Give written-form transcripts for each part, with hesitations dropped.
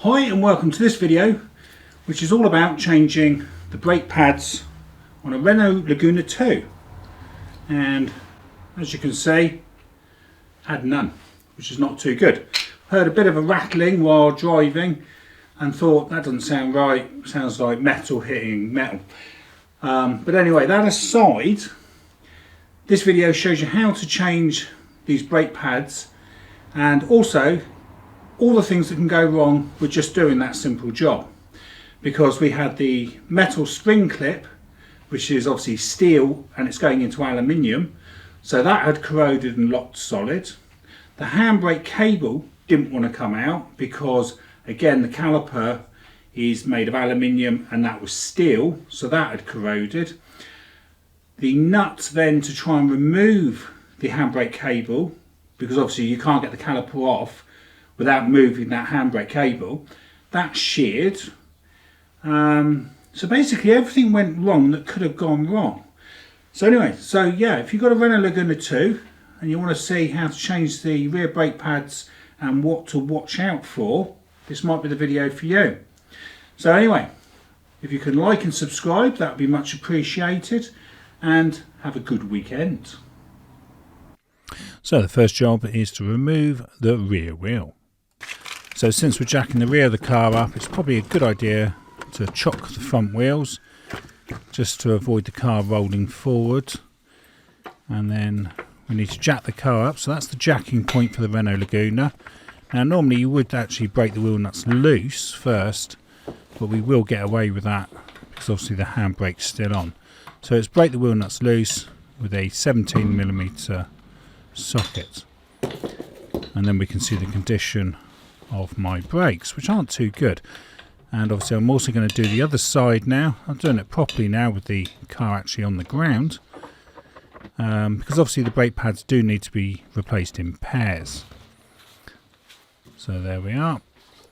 Hi and welcome to this video, which is all about changing the brake pads on a Renault Laguna 2, and as you can see, had none, which is not too good. Heard a bit of a rattling while driving and thought that doesn't sound right, sounds like metal hitting metal. But anyway, that aside, this video shows you how to change these brake pads and also all the things that can go wrong with just doing that simple job, because we had the metal spring clip, which is obviously steel and it's going into aluminium, so that had corroded and locked solid. The handbrake cable didn't want to come out because again the caliper is made of aluminium and that was steel, so that had corroded. The nut then to try and remove the handbrake cable, because obviously you can't get the caliper off without moving that handbrake cable, that sheared. So basically everything went wrong that could have gone wrong. So anyway, so yeah, if you've got a Renault Laguna 2 and you want to see how to change the rear brake pads and what to watch out for, this might be the video for you. So anyway, if you can like and subscribe, that would be much appreciated, and have a good weekend. So the first job is to remove the rear wheel. So since we're jacking the rear of the car up, it's probably a good idea to chock the front wheels just to avoid the car rolling forward. And then we need to jack the car up, so that's the jacking point for the Renault Laguna. Now normally you would actually break the wheel nuts loose first, but we will get away with that because obviously the handbrake's still on. So it's break the wheel nuts loose with a 17mm socket, and then we can see the condition of my brakes, which aren't too good. And obviously I'm also going to do the other side now. I'm doing it properly now with the car actually on the ground, because obviously the brake pads do need to be replaced in pairs. So there we are.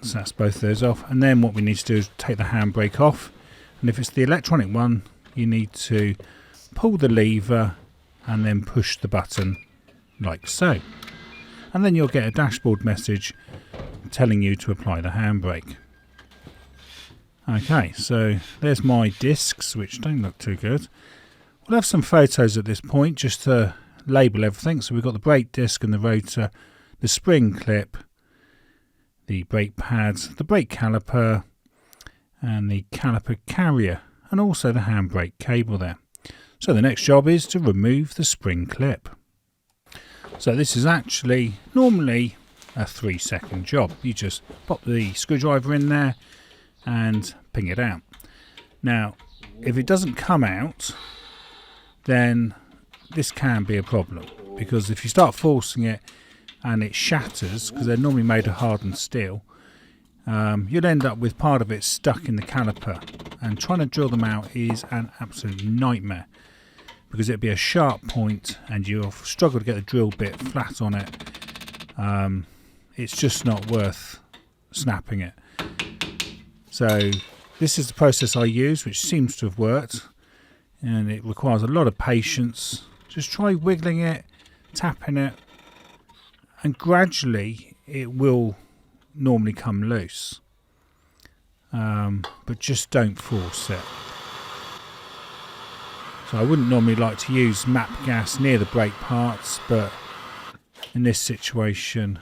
So that's both those off, and then what we need to do is take the handbrake off, and if it's the electronic one you need to pull the lever and then push the button like so, and then you'll get a dashboard message telling you to apply the handbrake. Okay, so there's my discs, which don't look too good. We'll have some photos at this point just to label everything. So we've got the brake disc and the rotor, the spring clip, the brake pads, the brake caliper and the caliper carrier, and also the handbrake cable there. So the next job is to remove the spring clip. So this is actually normally a 3-second job. You just pop the screwdriver in there and ping it out. Now if it doesn't come out, then this can be a problem, because if you start forcing it and it shatters, because they're normally made of hardened steel, you'll end up with part of it stuck in the caliper, and trying to drill them out is an absolute nightmare, because it'll be a sharp point and you'll struggle to get the drill bit flat on it. It's just not worth snapping it. So this is the process I use, which seems to have worked, and it requires a lot of patience. Just try wiggling it, tapping it, and gradually it will normally come loose, but just don't force it. So I wouldn't normally like to use MAP gas near the brake parts, but in this situation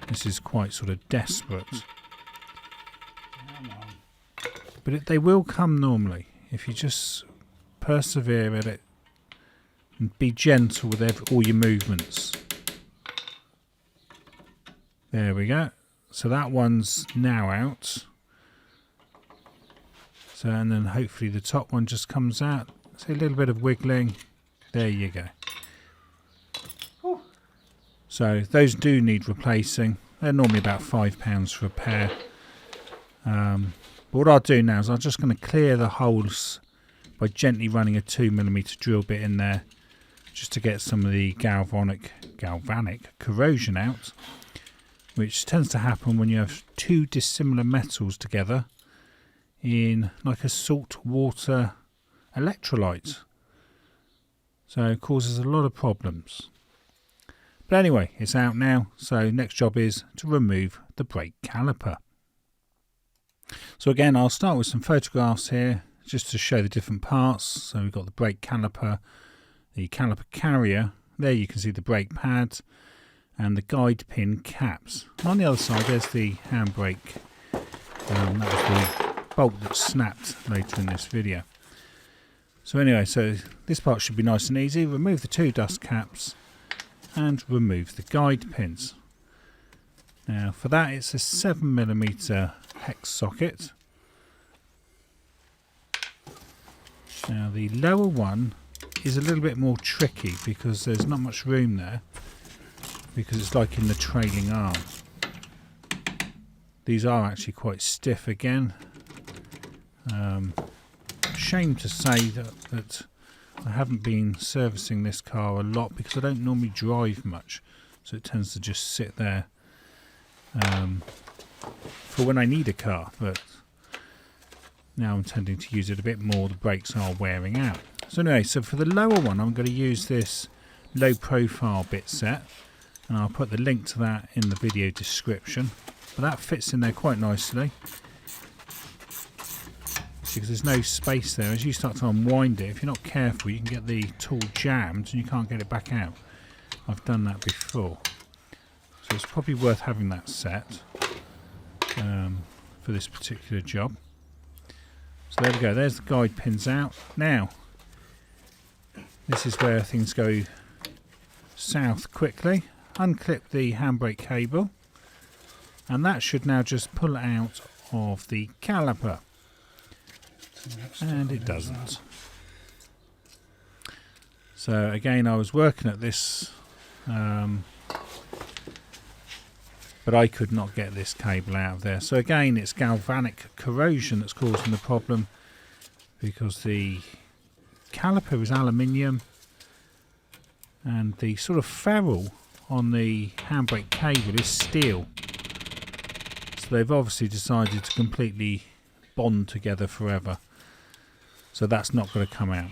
this is quite sort of desperate. But they will come normally if you just persevere at it and be gentle with all your movements. There we go. So that one's now out. So, and then hopefully the top one just comes out. So a little bit of wiggling. There you go. So those do need replacing. They're normally about £5 for a pair. But what I'll do now is I'm just going to clear the holes by gently running a 2mm drill bit in there, just to get some of the galvanic corrosion out, which tends to happen when you have two dissimilar metals together in like a salt water electrolyte. So it causes a lot of problems. But anyway, it's out now, so next job is to remove the brake caliper. So again, I'll start with some photographs here just to show the different parts. So we've got the brake caliper, the caliper carrier. There you can see the brake pads and the guide pin caps. And on the other side there's the handbrake. That was the bolt that snapped later in this video. So anyway, so this part should be nice and easy. Remove the 2 dust caps and remove the guide pins. Now for that it's a 7mm hex socket. Now the lower one is a little bit more tricky because there's not much room there, because it's like in the trailing arm. These are actually quite stiff again. Shame to say that I haven't been servicing this car a lot because I don't normally drive much, so it tends to just sit there for when I need a car, but now I'm tending to use it a bit more. The brakes are wearing out. So anyway, so for the lower one I'm going to use this low profile bit set, and I'll put the link to that in the video description. But that fits in there quite nicely because there's no space there. As you start to unwind it, if you're not careful, you can get the tool jammed and you can't get it back out. I've done that before, so it's probably worth having that set for this particular job. So there we go, there's the guide pins out. Now this is where things go south quickly. Unclip the handbrake cable, and that should now just pull it out of the caliper, and it doesn't. So again, I was working at this but I could not get this cable out of there. So again, it's galvanic corrosion that's causing the problem, because the caliper is aluminium and the sort of ferrule on the handbrake cable is steel. So they've obviously decided to completely bond together forever. So that's not going to come out.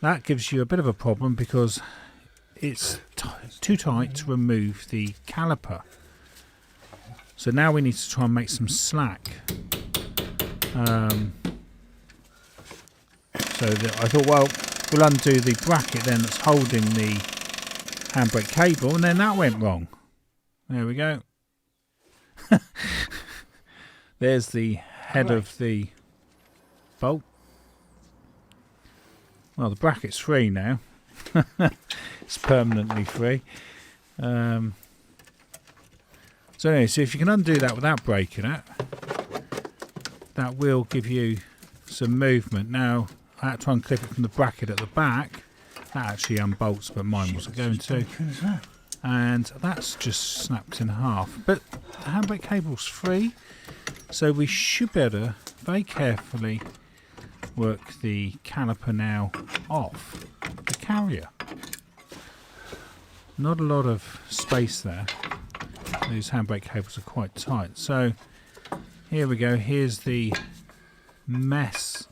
That gives you a bit of a problem because it's too tight to remove the caliper. So now we need to try and make some slack. So I thought, well, we'll undo the bracket then that's holding the handbrake cable, and then that went wrong. There we go. There's the head of the bolt. Well, the bracket's free now. It's permanently free. So anyway, so if you can undo that without breaking it, that will give you some movement. Now, I had to unclip it from the bracket at the back. That actually unbolts, but mine wasn't going to. And that's just snapped in half. But the handbrake cable's free, so we should be able to very carefully work the caliper now off the carrier. Not a lot of space there. These handbrake cables are quite tight. So here we go. Here's the mess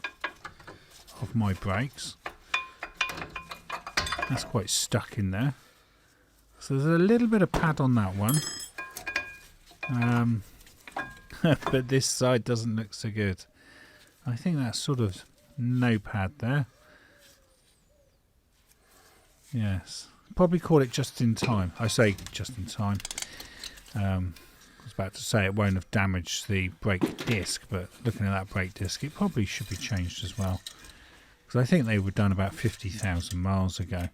of my brakes. That's quite stuck in there. So there's a little bit of pad on that one. But this side doesn't look so good. I think that's sort of no pad there. Yes. Probably call it just in time. I say just in time. I was about to say it won't have damaged the brake disc, but looking at that brake disc, it probably should be changed as well, because I think they were done about 50,000 miles ago.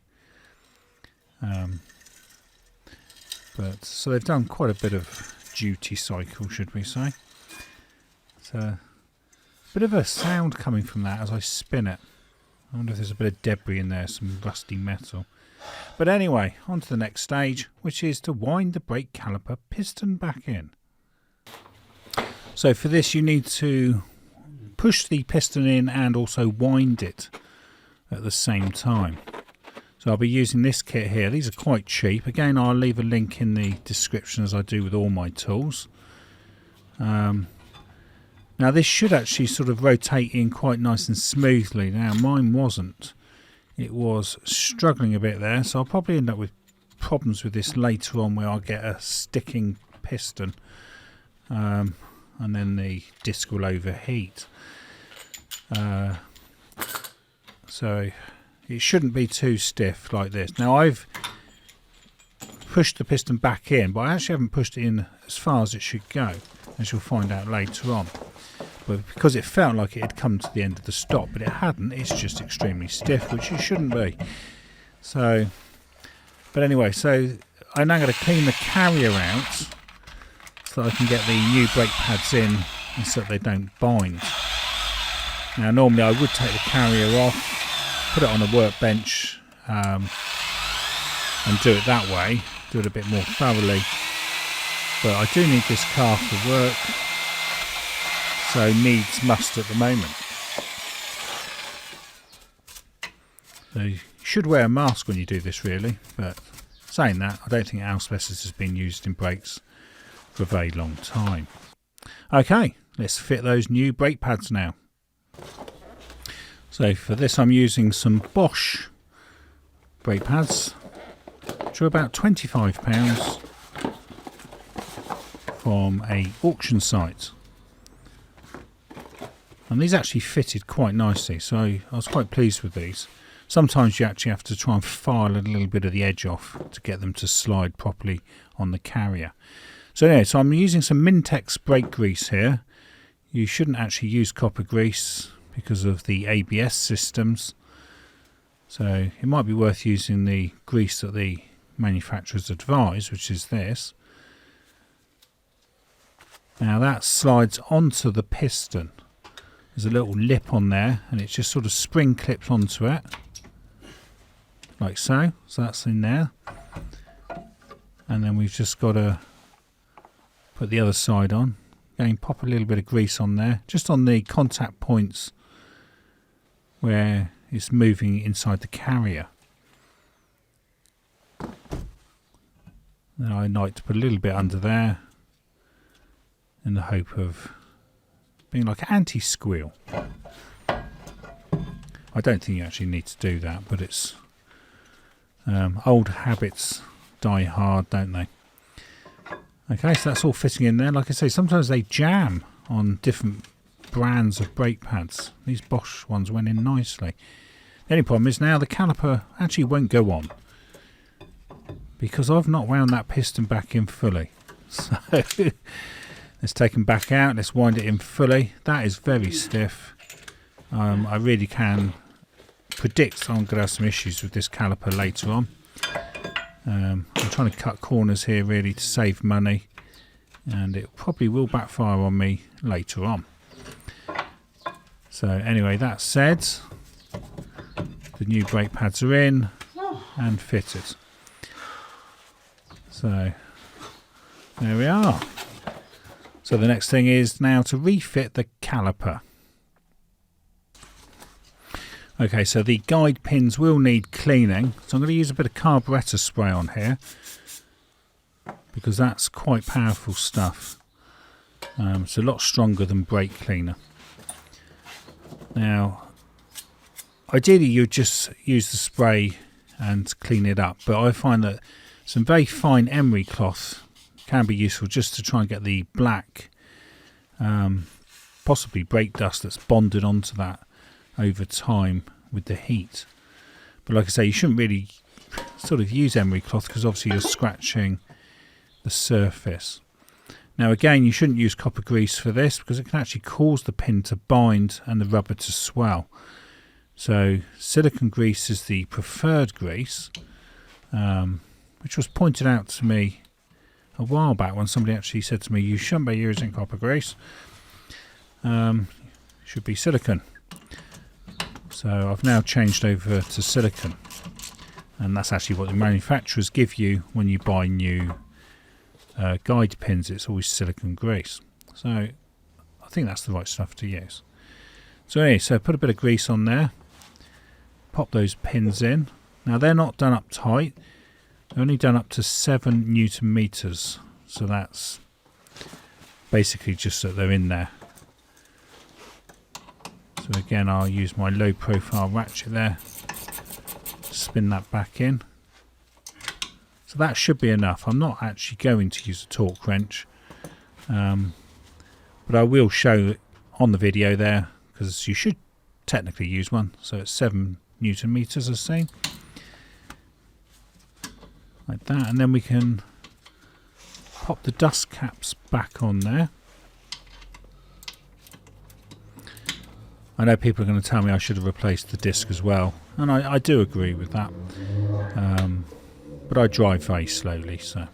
But so they've done quite a bit of duty cycle, should we say. So a bit of a sound coming from that as I spin it. I wonder if there's a bit of debris in there, some rusty metal. But anyway, on to the next stage, which is to wind the brake caliper piston back in. So for this you need to push the piston in and also wind it at the same time. So I'll be using this kit here. These are quite cheap. Again, I'll leave a link in the description as I do with all my tools. Now this should actually sort of rotate in quite nice and smoothly. Now mine wasn't. It was struggling a bit there, so I'll probably end up with problems with this later on where I'll get a sticking piston. I and then the disc will overheat. So it shouldn't be too stiff like this. Now I've pushed the piston back in, but I actually haven't pushed it in as far as it should go, as you'll find out later on. But because it felt like it had come to the end of the stop, but it hadn't, it's just extremely stiff, which it shouldn't be. So, but anyway, so I'm now going to clean the carrier out so that I can get the new brake pads in and so that they don't bind. Now normally I would take the carrier off, put it on a workbench and do it that way, do it a bit more thoroughly. But I do need this car for work, so needs must at the moment. So you should wear a mask when you do this really, but saying that, I don't think asbestos has been used in brakes for a very long time. Okay, let's fit those new brake pads now. So for this I'm using some Bosch brake pads, which are about £25 from a auction site. And these actually fitted quite nicely, so I was quite pleased with these. Sometimes you actually have to try and file a little bit of the edge off to get them to slide properly on the carrier. So anyway, so I'm using some Mintex brake grease here. You shouldn't actually use copper grease because of the ABS systems. So it might be worth using the grease that the manufacturers advise, which is this. Now that slides onto the piston. There's a little lip on there and it's just sort of spring clipped onto it. Like so. So that's in there. And then we've just got to put the other side on. Again, pop a little bit of grease on there. Just on the contact points where it's moving inside the carrier. Then I like to put a little bit under there in the hope of being like an anti-squeal. I don't think you actually need to do that, but it's old habits die hard, don't they? Okay, so that's all fitting in there. Like I say, sometimes they jam on different brands of brake pads. These Bosch ones went in nicely. The only problem is now the caliper actually won't go on because I've not wound that piston back in fully. So let's take them back out. Let's wind it in fully. That is very stiff. I really can predict I'm going to have some issues with this caliper later on. I'm trying to cut corners here really to save money, and it probably will backfire on me later on. So anyway, that said, the new brake pads are in and fitted. So there we are. So the next thing is now to refit the caliper. Okay, so the guide pins will need cleaning. So I'm going to use a bit of carburetor spray on here because that's quite powerful stuff. It's a lot stronger than brake cleaner. Now, ideally you'd just use the spray and clean it up, but I find that some very fine emery cloth can be useful just to try and get the black, possibly brake dust that's bonded onto that over time with the heat. But like I say, you shouldn't really sort of use emery cloth because obviously you're scratching the surface. Now again, you shouldn't use copper grease for this because it can actually cause the pin to bind and the rubber to swell. So silicone grease is the preferred grease, which was pointed out to me a while back when somebody actually said to me, you shouldn't be using copper grease, should be silicone. So I've now changed over to silicone, and that's actually what the manufacturers give you when you buy new guide pins. It's always silicone grease, so I think that's the right stuff to use. So anyway, so put a bit of grease on there, pop those pins in. Now they're not done up tight, they're only done up to 7 Newton meters, so that's basically just that they're in there. So again, I'll use my low profile ratchet there, spin that back in. So that should be enough. I'm not actually going to use a torque wrench. but I will show it on the video there, because you should technically use one. So it's 7 Newton meters as seen, like that, and then we can pop the dust caps back on there. I know people are going to tell me I should have replaced the disc as well, and I do agree with that, but I drive very slowly, so,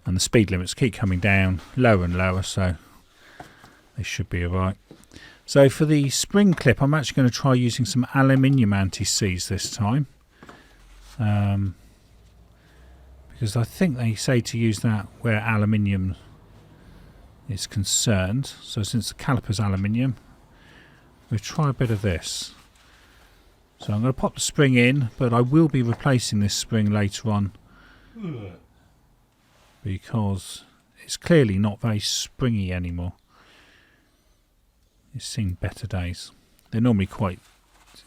and the speed limits keep coming down lower and lower, so they should be alright. So for the spring clip, I'm actually going to try using some aluminium anti-seize this time, because I think they say to use that where aluminium is concerned. So since the caliper's aluminium, we'll try a bit of this. So I'm going to pop the spring in, but I will be replacing this spring later on, because it's clearly not very springy anymore. It's seen better days. They're normally quite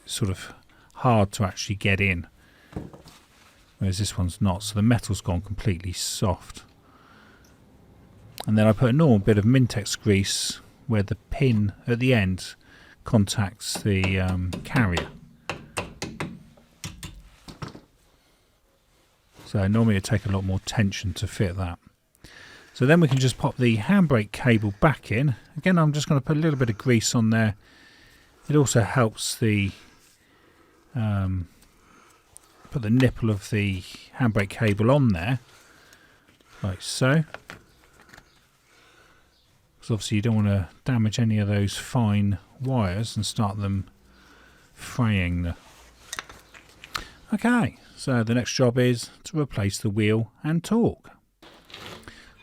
sort of hard to actually get in, whereas this one's not, so the metal's gone completely soft. And then I put a normal bit of Mintex grease where the pin at the end contacts the carrier. So normally it'd take a lot more tension to fit that. So then we can just pop the handbrake cable back in. Again, I'm just going to put a little bit of grease on there. It also helps the put the nipple of the handbrake cable on there, like so. Because obviously you don't want to damage any of those fine wires and start them fraying. Okay, so the next job is to replace the wheel and torque.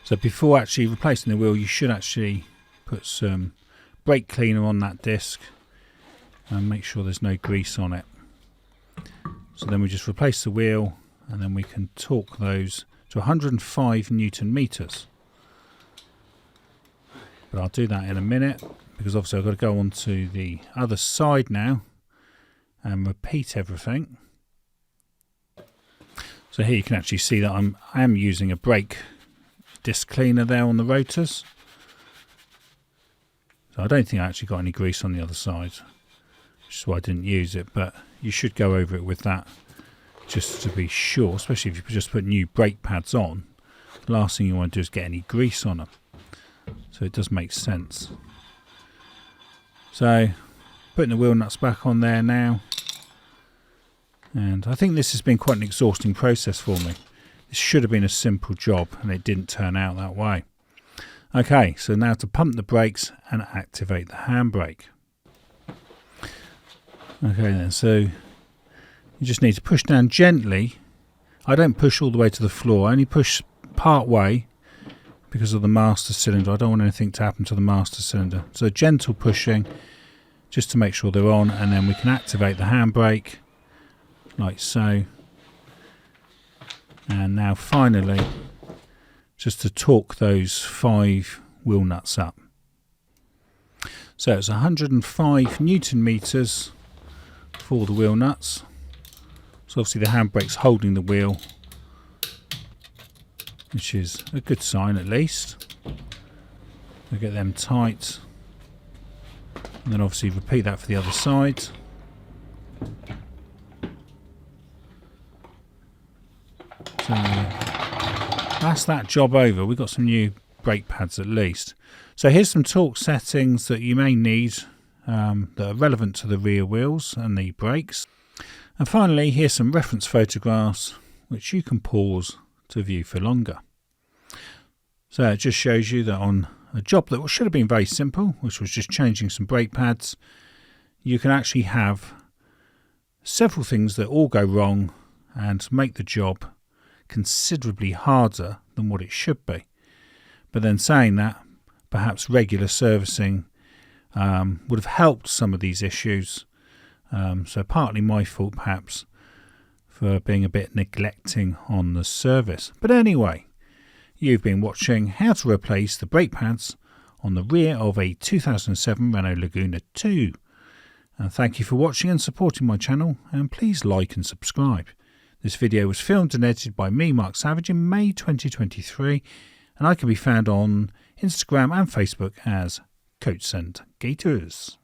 So before actually replacing the wheel, you should actually put some brake cleaner on that disc and make sure there's no grease on it. So then we just replace the wheel, and then we can torque those to 105 Newton meters. But I'll do that in a minute, because obviously I've got to go on to the other side now and repeat everything. So here you can actually see that I am using a brake disc cleaner there on the rotors. So I don't think I actually got any grease on the other side, which is why I didn't use it, but you should go over it with that just to be sure, especially if you just put new brake pads on. The last thing you want to do is get any grease on them. So it does make sense. So putting the wheel nuts back on there now, and I think this has been quite an exhausting process for me. This should have been a simple job, and it didn't turn out that way. Okay, so now to pump the brakes and activate the handbrake. Okay then, so you just need to push down gently. I don't push all the way to the floor, I only push part way because of the master cylinder. I don't want anything to happen to the master cylinder. So gentle pushing just to make sure they're on, and then we can activate the handbrake like so. And now finally, just to torque those 5 wheel nuts up. So it's 105 Newton meters for the wheel nuts. So obviously the handbrake's holding the wheel, which is a good sign at least. We'll get them tight. And then obviously repeat that for the other side. So that's that job over. We've got some new brake pads at least. So here's some torque settings that you may need that are relevant to the rear wheels and the brakes. And finally, here's some reference photographs which you can pause to view for longer. So it just shows you that on a job that should have been very simple, which was just changing some brake pads, you can actually have several things that all go wrong and make the job considerably harder than what it should be. But then saying that, perhaps regular servicing would have helped some of these issues. So partly my fault perhaps for being a bit neglecting on the service. But anyway, you've been watching how to replace the brake pads on the rear of a 2007 Renault Laguna 2. And thank you for watching and supporting my channel, and please like and subscribe. This video was filmed and edited by me, Mark Savage, in May 2023, and I can be found on Instagram and Facebook as Coats and Gators.